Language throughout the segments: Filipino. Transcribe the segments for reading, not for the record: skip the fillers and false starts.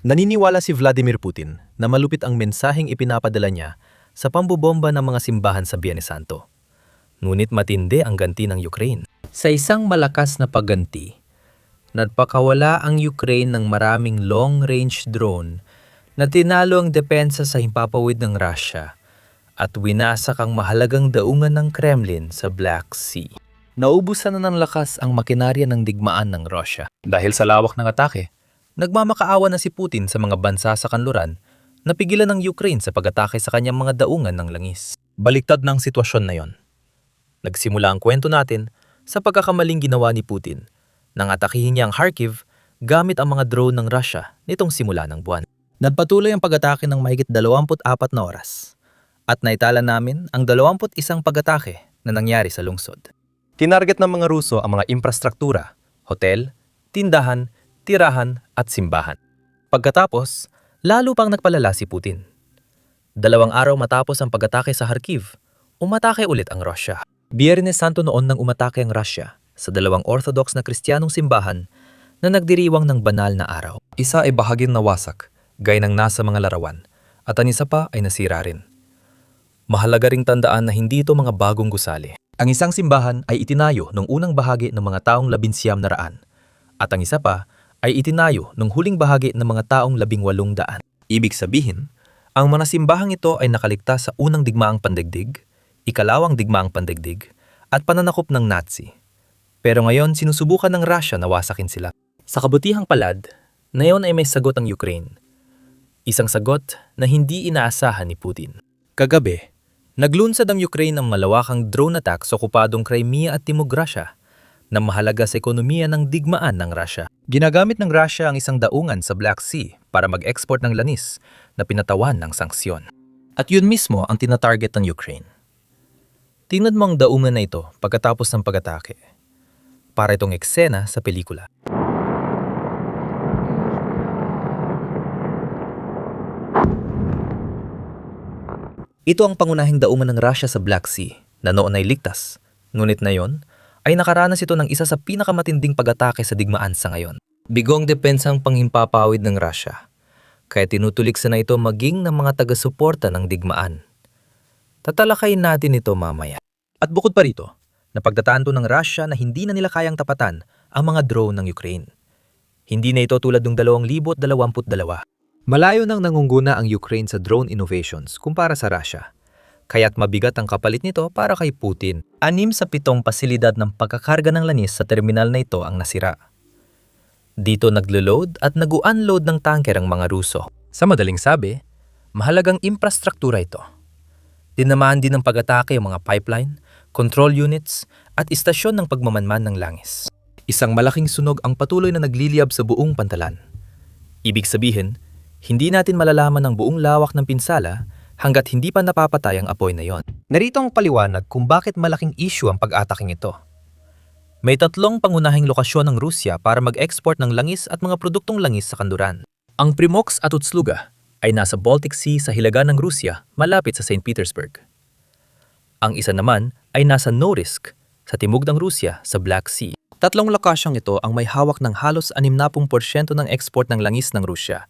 Naniniwala si Vladimir Putin na malupit ang mensaheng ipinapadala niya sa pambobomba ng mga simbahan sa Biyernes Santo. Ngunit matindi ang ganti ng Ukraine. Sa isang malakas na pagganti, nagpakawala ang Ukraine ng maraming long-range drone na tinalo ang depensa sa himpapawid ng Russia at winasak ang mahalagang daungan ng Kremlin sa Black Sea. Naubusan na ng lakas ang makinarya ng digmaan ng Russia. Dahil sa lawak ng atake, nagmamakaawa na si Putin sa mga bansa sa kanluran na pigilan ng Ukraine sa pag-atake sa kanyang mga daungan ng langis. Baliktad ng sitwasyon na yon. Nagsimula ang kwento natin sa pagkakamaling ginawa ni Putin nang atakihin niya ang Kharkiv gamit ang mga drone ng Russia nitong simula ng buwan. Nagpatuloy ang pag-atake ng mahigit 24 na oras at naitala namin ang 21 pag-atake na nangyari sa lungsod. Tinarget ng mga Ruso ang mga infrastruktura, hotel, tindahan, tirahan at simbahan. Pagkatapos, lalo pang nagpalala si Putin. 2 araw matapos ang pag-atake sa Kharkiv, umatake ulit ang Russia. Biyernes Santo noon nang umatake ang Russia sa 2 Orthodox na Kristiyanong simbahan na nagdiriwang ng banal na araw. Isa ay bahaging nawasak, gaya ng nasa mga larawan, at ang isa pa ay nasira rin. Mahalaga ring tandaan na hindi ito mga bagong gusali. Ang isang simbahan ay itinayo noong unang bahagi ng mga taong 1900 at ang isa pa ay itinayo noong huling bahagi ng mga taong 1800. Ibig sabihin, ang mga simbahang ito ay nakaligtas sa unang digmaang pandaigdig, ikalawang digmaang pandaigdig, at pananakop ng Nazi. Pero ngayon sinusubukan ng Russia na wasakin sila. Sa kabutihang palad, ngayon ay may sagot ang Ukraine. Isang sagot na hindi inaasahan ni Putin. Kagabi, naglunsad ang Ukraine ng malawakang drone attack sa okupadong Crimea at Timog Russia na mahalaga sa ekonomiya ng digmaan ng Russia. Ginagamit ng Russia ang isang daungan sa Black Sea para mag-export ng langis na pinatawan ng sanksyon. At yun mismo ang tinatarget ng Ukraine. Tingnan mo ang daungan na ito pagkatapos ng pag-atake. Para itong eksena sa pelikula. Ito ang pangunahing daungan ng Russia sa Black Sea na noon ay ligtas, ngunit ngayon ay nakaranas ito ng isa sa pinakamatinding pag-atake sa digmaan sa ngayon. Bigong depensang panghimpapawid ng Russia, kaya tinutuliksa na ito maging ng mga taga-suporta ng digmaan. Tatalakayin natin ito mamaya. At bukod pa rito, napagdataan to ng Russia na hindi na nila kayang tapatan ang mga drone ng Ukraine. Hindi na ito tulad ng 2022. Malayo nang nangungguna ang Ukraine sa drone innovations kumpara sa Russia. Kaya't mabigat ang kapalit nito para kay Putin. 6 sa 7 pasilidad ng pagkakarga ng langis sa terminal na ito ang nasira. Dito naglo-load at nag-unload ng tanker ang mga Ruso. Sa madaling sabi, mahalagang infrastruktura ito. Tinamaan din ng pag-atake ang mga pipeline, control units at istasyon ng pagmamanman ng langis. Isang malaking sunog ang patuloy na nagliliyab sa buong pantalan. Ibig sabihin, hindi natin malalaman ang buong lawak ng pinsala hanggat hindi pa napapatay ang apoy na yon. Narito ang paliwanag kung bakit malaking issue ang pag-ataking ito. May 3 pangunahing lokasyon ng Rusya para mag-export ng langis at mga produktong langis sa kanluran. Ang Primorsk at Ust-Luga ay nasa Baltic Sea sa hilaga ng Rusya malapit sa St. Petersburg. Ang isa naman ay nasa Norilsk sa timog ng Rusya sa Black Sea. 3 lokasyong ito ang may hawak ng halos 60% ng export ng langis ng Rusya.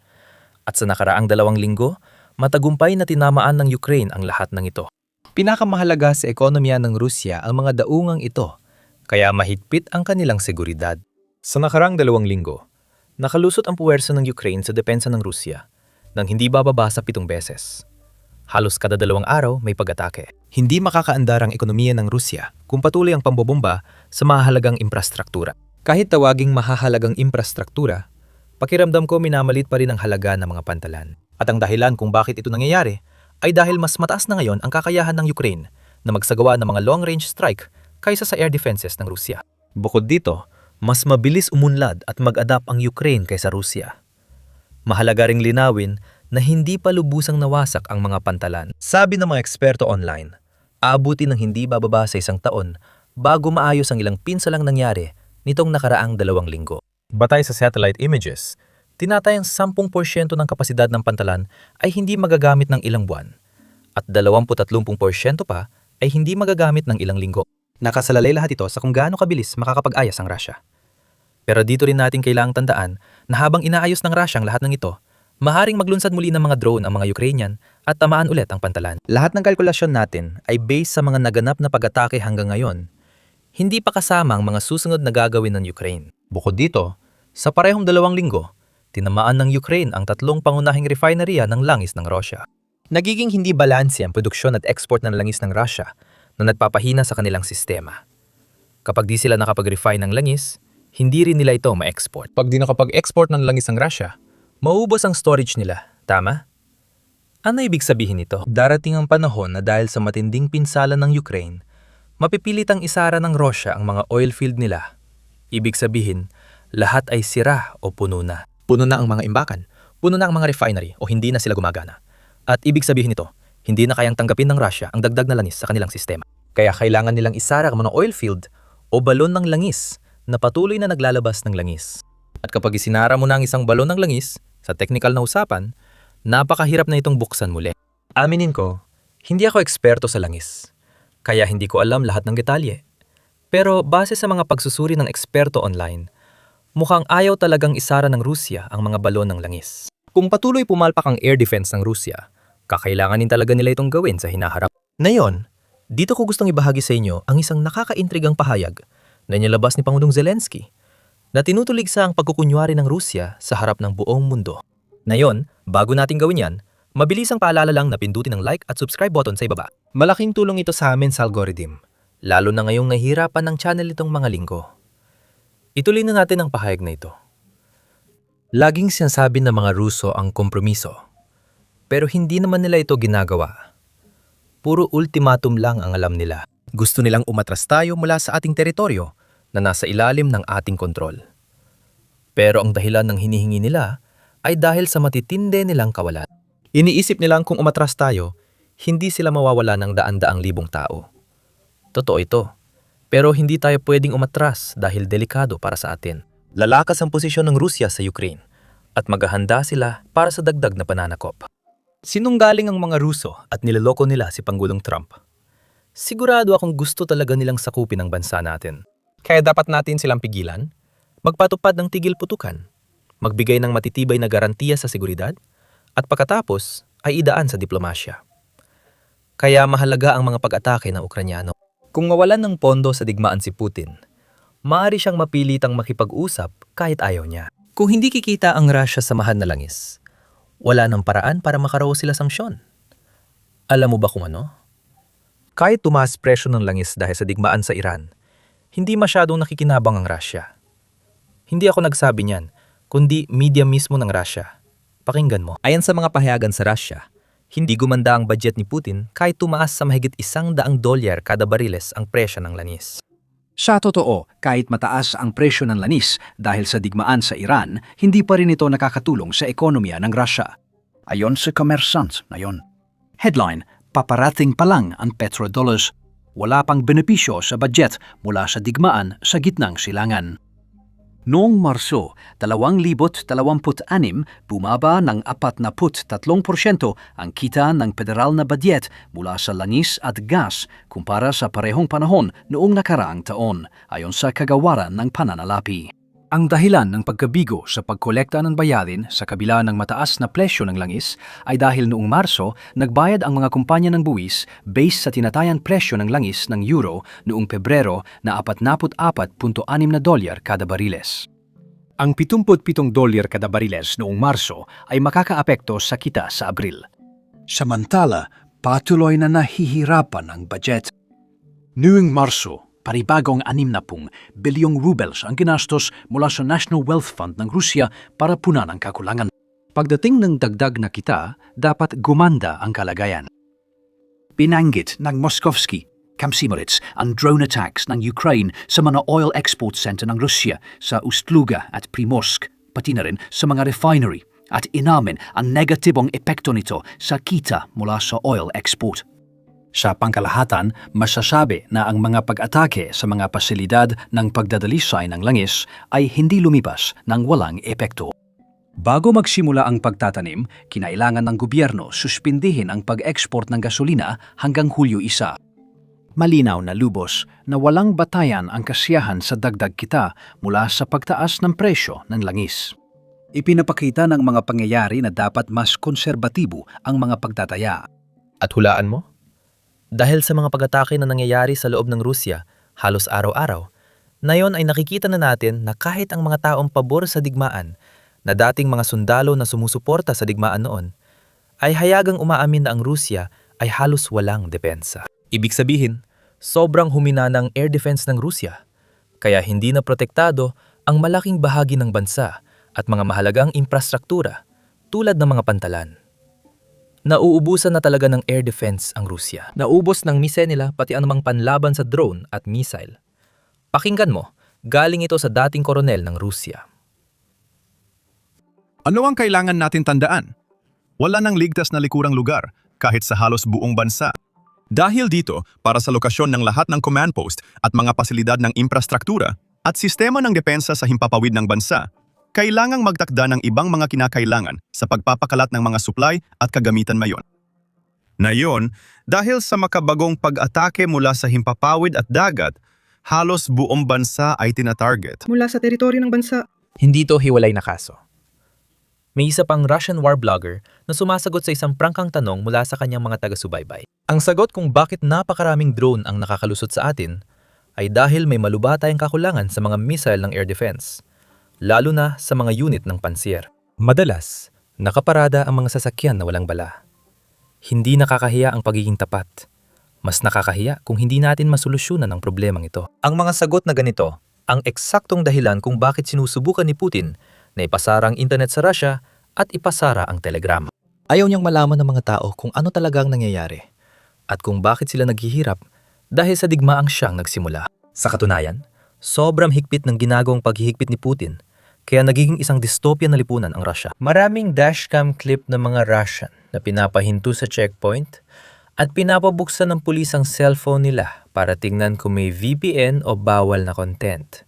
At sa nakaraang 2 linggo, matagumpay na tinamaan ng Ukraine ang lahat ng ito. Pinakamahalaga sa ekonomiya ng Rusya ang mga daungang ito, kaya mahigpit ang kanilang seguridad. Sa nakaraang 2 linggo, nakalusot ang puwersa ng Ukraine sa depensa ng Rusya nang hindi bababa sa 7 beses. Halos kada 2 araw may pag-atake. Hindi makakaandar ang ekonomiya ng Rusya kung patuloy ang pambobomba sa mahalagang infrastruktura. Kahit tawaging mahahalagang infrastruktura, pakiramdam ko minamalit pa rin ang halaga ng mga pantalan. At ang dahilan kung bakit ito nangyayari ay dahil mas mataas na ngayon ang kakayahan ng Ukraine na magsagawa ng mga long-range strike kaysa sa air defenses ng Rusya. Bukod dito, mas mabilis umunlad at mag-adapt ang Ukraine kaysa Rusya. Mahalaga ring linawin na hindi pa lubusang nawasak ang mga pantalan. Sabi ng mga eksperto online, aabuti ng hindi bababa sa 1 taon bago maayos ang ilang pinsalang nangyari nitong nakaraang 2 linggo. Batay sa satellite images, tinatayang 10% ng kapasidad ng pantalan ay hindi magagamit ng ilang buwan at 20-30% pa ay hindi magagamit ng ilang linggo. Nakasalalay lahat ito sa kung gaano kabilis makakapag-ayos ang Russia. Pero dito rin natin kailangang tandaan na habang inaayos ng Russia ang lahat ng ito, Maharing maglunsad muli ng mga drone ang mga Ukrainian at tamaan ulit ang pantalan. Lahat ng kalkulasyon natin ay based sa mga naganap na pag-atake hanggang ngayon. Hindi pa kasama ang mga susunod na gagawin ng Ukraine. Bukod dito, sa parehong 2 linggo, tinamaan ng Ukraine ang 3 pangunahing refineria ng langis ng Russia. Nagiging hindi balanse ang produksyon at export ng langis ng Russia na nagpapahina sa kanilang sistema. Kapag di sila nakapag-refine ng langis, hindi rin nila ito ma-export. Pag di nakapag-export ng langis ng Russia, maubos ang storage nila, tama? Ano ibig sabihin nito? Darating ang panahon na dahil sa matinding pinsala ng Ukraine, mapipilitang isara ng Russia ang mga oil field nila. Ibig sabihin, lahat ay sira o puno na. Puno na ang mga imbakan, puno na ang mga refinery o hindi na sila gumagana. At ibig sabihin nito, hindi na kayang tanggapin ng Russia ang dagdag na langis sa kanilang sistema. Kaya kailangan nilang isara ang mga oil field o balon ng langis na patuloy na naglalabas ng langis. At kapag isinara mo na ang isang balon ng langis, sa technical na usapan, napakahirap na itong buksan muli. Aminin ko, hindi ako eksperto sa langis. Kaya hindi ko alam lahat ng detalye. Pero base sa mga pagsusuri ng eksperto online, mukhang ayaw talagang isara ng Rusya ang mga balon ng langis. Kung patuloy pumalpak ang air defense ng Rusya, kakailanganin talaga nila itong gawin sa hinaharap. Ngayon, dito ko gustong ibahagi sa inyo ang isang nakakaintrigang pahayag na nilabas ni Pangulong Zelensky na tinutulig sa ang pagkukunyari ng Rusya sa harap ng buong mundo. Ngayon, bago natin gawin yan, mabilis ang paalala lang na pindutin ang like at subscribe button sa ibaba. Malaking tulong ito sa amin sa algorithm, lalo na ngayong nahihirapan ng channel itong mga linggo. Ituloy na natin ang pahayag na ito. Laging sinasabi ng mga Ruso ang kompromiso, pero hindi naman nila ito ginagawa. Puro ultimatum lang ang alam nila. Gusto nilang umatras tayo mula sa ating teritoryo na nasa ilalim ng ating kontrol. Pero ang dahilan ng hinihingi nila ay dahil sa matitindi nilang kawalan. Iniisip nilang kung umatras tayo, hindi sila mawawala ng daan-daang libong tao. Totoo ito, pero hindi tayo pwedeng umatras dahil delikado para sa atin. Lalakas ang posisyon ng Rusya sa Ukraine at maghahanda sila para sa dagdag na pananakop. Sinunggaling ang mga Ruso at niloloko nila si Pangulong Trump. Sigurado akong gusto talaga nilang sakupin ang bansa natin. Kaya dapat natin silang pigilan, magpatupad ng tigil putukan, magbigay ng matitibay na garantiya sa seguridad, at pagkatapos ay idaan sa diplomasya. Kaya mahalaga ang mga pag-atake ng Ukranyano. Kung mawalan ng pondo sa digmaan si Putin, maaari siyang mapilitang makipag-usap kahit ayaw niya. Kung hindi kikita ang Russia sa mahal na langis, wala nang paraan para makaraos sila sanksyon. Alam mo ba kung ano? Kahit tumaas presyo ng langis dahil sa digmaan sa Iran, hindi masyadong nakikinabang ang Russia. Hindi ako nagsabi niyan, kundi media mismo ng Russia. Pakinggan mo. Ayon sa mga pahayagan sa Russia, hindi gumanda ang budget ni Putin kahit tumaas sa mahigit $100 kada bariles ang presyo ng langis. Sa totoo, kahit mataas ang presyo ng langis dahil sa digmaan sa Iran, hindi pa rin ito nakakatulong sa ekonomiya ng Russia. Ayon sa Kommersant ngayon. Headline, paparating pa lang ang petrodollars. Wala pang benepisyo sa budget mula sa digmaan sa gitnang silangan. Noong Marso 2026, bumaba ng 43% ang kita ng federal na budget mula sa langis at gas kumpara sa parehong panahon noong nakaraang taon, ayon sa kagawaran ng pananalapi. Ang dahilan ng pagkabigo sa pagkolekta ng bayarin sa kabila ng mataas na presyo ng langis ay dahil noong Marso, nagbayad ang mga kumpanya ng buwis based sa tinatayang presyo ng langis ng euro noong Pebrero na $44.6 kada bariles. Ang $77 kada bariles noong Marso ay makakaapekto sa kita sa Abril. Samantala, patuloy na nahihirapan ang budget. Noong Marso, paribagong 60 bilyong rubles ang ginastos mula sa National Wealth Fund ng Rusya para punan ang kakulangan. Pagdating ng dagdag na kita, dapat gumanda ang kalagayan. Binanggit ng Moskovsky, Kamsimarits ang drone attacks ng Ukraine sa mga oil export center ng Rusya sa Ust-Luga at Primorsk, pati na rin sa mga refinery, at inamin ang negatibong epekto nito sa kita mula sa oil export. Sa pangkalahatan, masasabi na ang mga pag-atake sa mga pasilidad ng pagdadalisay ng langis ay hindi lumipas ng walang epekto. Bago magsimula ang pagtatanim, kinailangan ng gobyerno suspindihin ang pag-export ng gasolina hanggang Hulyo 1. Malinaw na lubos na walang batayan ang kasiyahan sa dagdag kita mula sa pagtaas ng presyo ng langis. Ipinapakita ng mga pangyayari na dapat mas konserbatibo ang mga pagtataya. At hulaan mo? Dahil sa mga pag-atake na nangyayari sa loob ng Rusya halos araw-araw, ngayon ay nakikita na natin na kahit ang mga taong pabor sa digmaan na dating mga sundalo na sumusuporta sa digmaan noon, ay hayagang umaamin na ang Rusya ay halos walang depensa. Ibig sabihin, sobrang humina ng air defense ng Rusya, kaya hindi na protektado ang malaking bahagi ng bansa at mga mahalagang infrastruktura tulad ng mga pantalan. Nauubusan na talaga ng air defense ang Rusya. Naubos ng mise nila pati anumang panlaban sa drone at missile. Pakinggan mo, galing ito sa dating koronel ng Rusya. Ano ang kailangan natin tandaan? Wala nang ligtas na likurang lugar kahit sa halos buong bansa. Dahil dito, para sa lokasyon ng lahat ng command post at mga pasilidad ng infrastruktura at sistema ng depensa sa himpapawid ng bansa, kailangang magtakda ng ibang mga kinakailangan sa pagpapakalat ng mga supply at kagamitan mayon. Ngayon, dahil sa makabagong pag-atake mula sa himpapawid at dagat, halos buong bansa ay tinatarget. Mula sa teritoryo ng bansa. Hindi ito hiwalay na kaso. May isa pang Russian war blogger na sumasagot sa isang prangkang tanong mula sa kanyang mga taga-subaybay. Ang sagot kung bakit napakaraming drone ang nakakalusot sa atin ay dahil may malubha tayong kakulangan sa mga missile ng air defense, lalo na sa mga unit ng pansier. Madalas, nakaparada ang mga sasakyan na walang bala. Hindi nakakahiya ang pagiging tapat. Mas nakakahiya kung hindi natin masolusyonan ang problemang ito. Ang mga sagot na ganito, ang eksaktong dahilan kung bakit sinusubukan ni Putin na ipasara ang internet sa Russia at ipasara ang telegram. Ayaw niyang malaman ng mga tao kung ano talagang nangyayari at kung bakit sila naghihirap dahil sa digmaang siyang nagsimula. Sa katunayan, sobrang higpit ng ginagawang paghihigpit ni Putin kaya nagiging isang dystopia na lipunan ang Russia. Maraming dashcam clip ng mga Russian na pinapahinto sa checkpoint at pinapabuksan ng pulis ang cellphone nila para tingnan kung may VPN o bawal na content.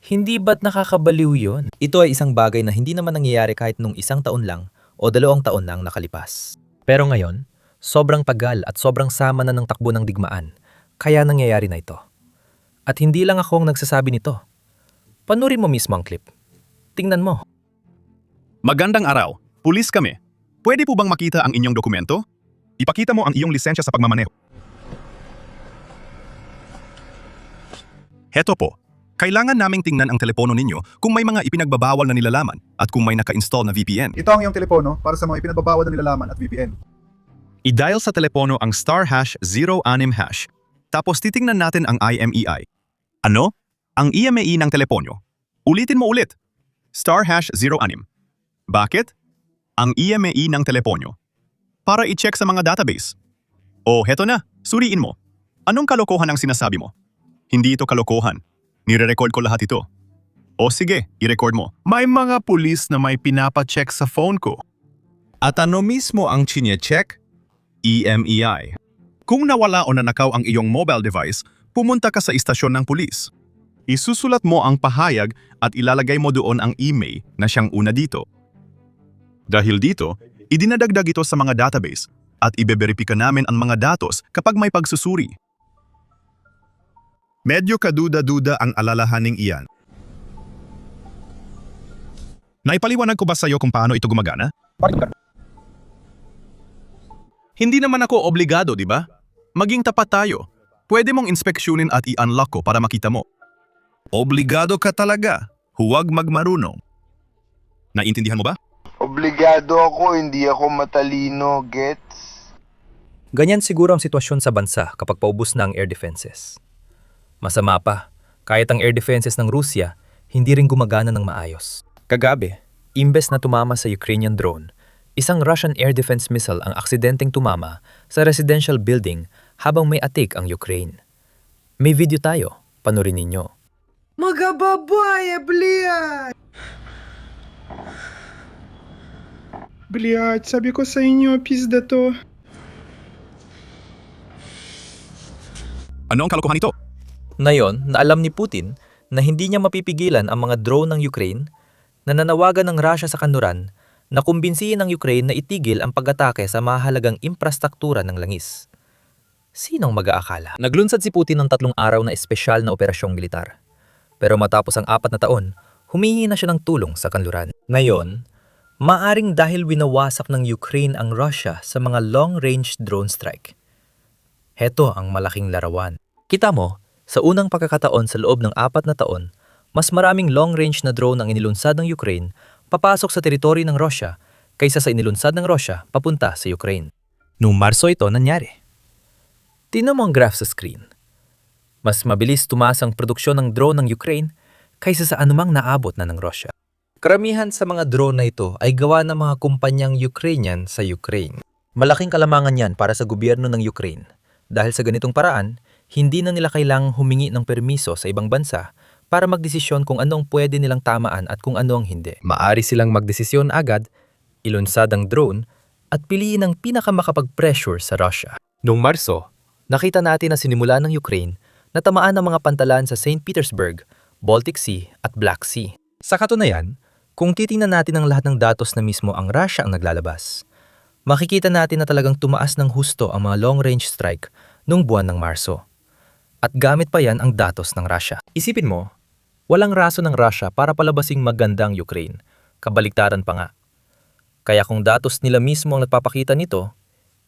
Hindi ba't nakakabaliw yun? Ito ay isang bagay na hindi naman nangyayari kahit nung 1 taon lang o 2 taon lang nakalipas. Pero ngayon, sobrang tagal at sobrang sama na ng takbo ng digmaan, kaya nangyayari na ito. At hindi lang ako ang nagsasabi nito. Panurin mo mismo ang clip. Tingnan mo. Magandang araw, pulis kami. Pwede po bang makita ang inyong dokumento? Ipakita mo ang iyong lisensya sa pagmamaneho. Heto po. Kailangan naming tingnan ang telepono ninyo kung may mga ipinagbabawal na nilalaman at kung may naka-install na VPN. Ito ang iyong telepono para sa mga ipinagbabawal na nilalaman at VPN. I-dial sa telepono ang *#06#. Tapos titingnan natin ang IMEI. Ano? Ang IMEI ng telepono. Ulitin mo ulit. *#06. Bakit? Ang IMEI ng telepono. Para i-check sa mga database. O heto na, suriin mo. Anong kalokohan ang sinasabi mo? Hindi ito kalokohan. Nire-record ko lahat ito. O sige, i-record mo. May mga pulis na may pinapacheck sa phone ko. At ano mismo ang chinie-check? IMEI. Kung nawala o nanakaw ang iyong mobile device, pumunta ka sa istasyon ng pulis. Isusulat mo ang pahayag at ilalagay mo doon ang email na siyang una dito. Dahil dito, idinadagdag ito sa mga database at ibeberipika namin ang mga datos kapag may pagsusuri. Medyo kaduda-duda ang alalahaning iyan. Naipaliwanag ko ba sa iyo kung paano ito gumagana? Hindi naman ako obligado, di ba? Maging tapat tayo. Pwede mong inspeksyonin at i-unlock ko para makita mo. Obligado ka talaga. Huwag magmarunong. Naintindihan mo ba? Obligado ako, hindi ako matalino, gets? Ganyan siguro ang sitwasyon sa bansa kapag paubos na ang air defenses. Masama pa, kahit ang air defenses ng Rusya, hindi rin gumagana ng maayos. Kagabi, imbes na tumama sa Ukrainian drone, isang Russian air defense missile ang aksidenteng tumama sa residential building habang may atik ang Ukraine. May video tayo, panurin ninyo. Mga babae, bliyat! Блядь, sabi ko sa inyo, pizda to. Ano ang kalokohan ito? Ngayon, na alam ni Putin na hindi niya mapipigilan ang mga drone ng Ukraine, nananawagan ng Russia sa kanluran na kumbinsihin ng Ukraine na itigil ang pag-atake sa mahalagang infrastruktura ng langis. Sinong mag-aakala? Naglunsad si Putin ng 3 araw na espesyal na operasyong militar. Pero matapos ang 4 na taon, humihingi na siya ng tulong sa kanluran. Ngayon, maaring dahil winawasak ng Ukraine ang Russia sa mga long-range drone strike. Heto ang malaking larawan. Kita mo, sa unang pagkakataon sa loob ng 4 na taon, mas maraming long-range na drone ang inilunsad ng Ukraine papasok sa teritoryo ng Russia kaysa sa inilunsad ng Russia papunta sa Ukraine. Noong Marso ito nangyari. Tingnan mo ang graph sa screen. Mas mabilis tumaas ang produksyon ng drone ng Ukraine kaysa sa anumang naabot na ng Russia. Karamihan sa mga drone na ito ay gawa ng mga kumpanyang Ukrainian sa Ukraine. Malaking kalamangan yan para sa gobyerno ng Ukraine. Dahil sa ganitong paraan, hindi na nila kailangang humingi ng permiso sa ibang bansa para magdesisyon kung ano ang pwede nilang tamaan at kung ano ang hindi. Maari silang magdesisyon agad, ilunsad ang drone, at piliin ang pinakamakapag-pressure sa Russia. Noong Marso, nakita natin na sinimula ng Ukraine na tamaan ng mga pantalan sa St. Petersburg, Baltic Sea at Black Sea. Sa katunayan, kung titingnan natin ang lahat ng datos na mismo ang Russia ang naglalabas, makikita natin na talagang tumaas ng husto ang mga long-range strike noong buwan ng Marso. At gamit pa yan ang datos ng Russia. Isipin mo, walang raso ng Russia para palabasing magandang Ukraine. Kabaliktaran pa nga. Kaya kung datos nila mismo ang nagpapakita nito,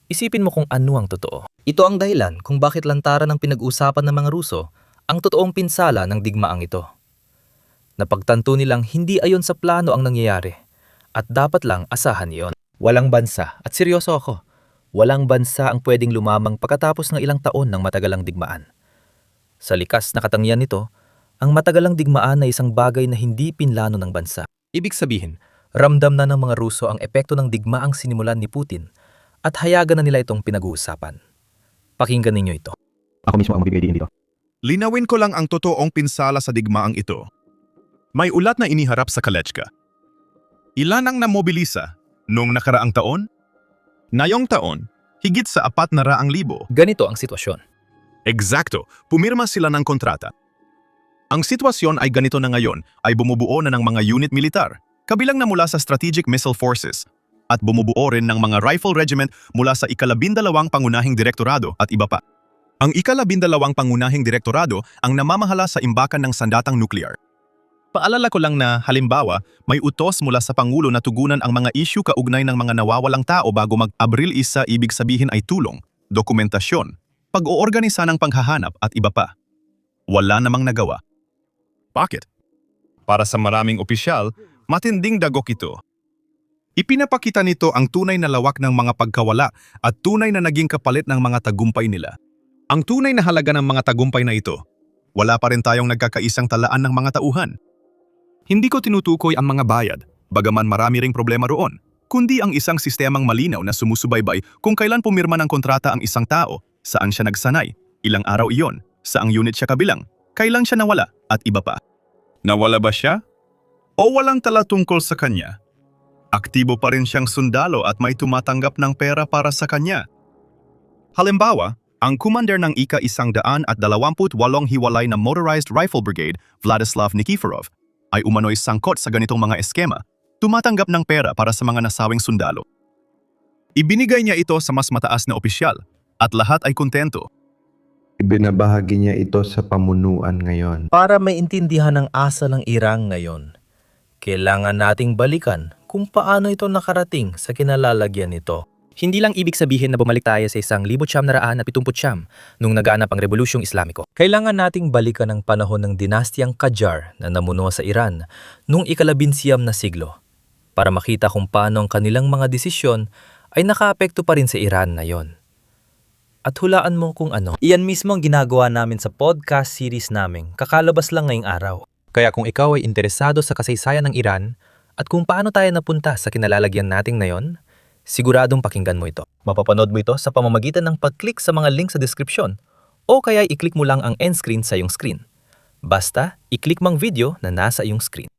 isipin mo kung ano ang totoo. Ito ang dahilan kung bakit lantaran ng pinag-usapan ng mga Ruso ang totoong pinsala ng digmaang ito. Napagtanto nilang hindi ayon sa plano ang nangyayari at dapat lang asahan iyon. Walang bansa, at seryoso ako, walang bansa ang pwedeng lumamang pagkatapos ng ilang taon ng matagalang digmaan. Sa likas na katangian nito, ang matagalang digmaan ay isang bagay na hindi pinlano ng bansa. Ibig sabihin, ramdam na ng mga Ruso ang epekto ng digmaang sinimulan ni Putin at hayagan na nila itong pinag-uusapan. Pakinggan ninyo ito. Ako mismo ang magbibigay din dito. Linawin ko lang ang totoong pinsala sa digmaang ito. May ulat na iniharap sa Kalechka. Ilan ang namobilisa noong nakaraang taon? Ngayong taon, higit sa 400,000. Ganito ang sitwasyon. Eksakto, pumirma sila ng kontrata. Ang sitwasyon ay ganito na ngayon ay bumubuo na ng mga unit militar, kabilang na mula sa Strategic Missile Forces, at bumubuo rin ng mga rifle regiment mula sa ika-12 pangunahing direktorado at iba pa. Ang ika-12 pangunahing direktorado ang namamahala sa imbakan ng sandatang nuklear. Paalala ko lang na, halimbawa, may utos mula sa Pangulo na tugunan ang mga issue kaugnay ng mga nawawalang tao bago mag-Abril 1, ibig sabihin ay tulong, dokumentasyon, pag-oorganisa ng panghahanap at iba pa. Wala namang nagawa. Bakit? Para sa maraming opisyal, matinding dagok ito. Ipinapakita nito ang tunay na lawak ng mga pagkawala at tunay na naging kapalit ng mga tagumpay nila. Ang tunay na halaga ng mga tagumpay na ito, wala pa rin tayong nagkakaisang talaan ng mga tauhan. Hindi ko tinutukoy ang mga bayad, bagaman marami ring problema roon, kundi ang isang sistemang malinaw na sumusubaybay kung kailan pumirma ng kontrata ang isang tao, saan siya nagsanay, ilang araw iyon, saang unit siya kabilang, kailan siya nawala, at iba pa. Nawala ba siya? O walang tala tungkol sa kanya? Aktibo pa rin siyang sundalo at may tumatanggap ng pera para sa kanya. Halimbawa, ang commander ng ika-128 hiwalay na Motorized Rifle Brigade, Vladislav Nikiforov, ay umano'y sangkot sa ganitong mga eskema, tumatanggap ng pera para sa mga nasawing sundalo. Ibinigay niya ito sa mas mataas na opisyal, at lahat ay kontento. Ibinabahagi niya ito sa pamunuan ngayon. Para maintindihan ang asa ng Iran ngayon, kailangan nating balikan kung paano ito nakarating sa kinalalagyan nito. Hindi lang ibig sabihin na bumalik tayo sa 1979 nung naganap ang Rebolusyong Islamiko. Kailangan nating balikan ang panahon ng dinastiyang Qajar na namuno sa Iran nung ika-19 na siglo para makita kung paano ang kanilang mga desisyon ay nakaapekto pa rin sa Iran na yon. At hulaan mo kung ano. Iyan mismo ang ginagawa namin sa podcast series namin, kakalabas lang ngayong araw. Kaya kung ikaw ay interesado sa kasaysayan ng Iran at kung paano tayo napunta sa kinalalagyan nating na yon, siguradong pakinggan mo ito. Mapapanood mo ito sa pamamagitan ng pag-click sa mga link sa description o kaya i-click mo lang ang end screen sa iyong screen. Basta, i-click mang video na nasa iyong screen.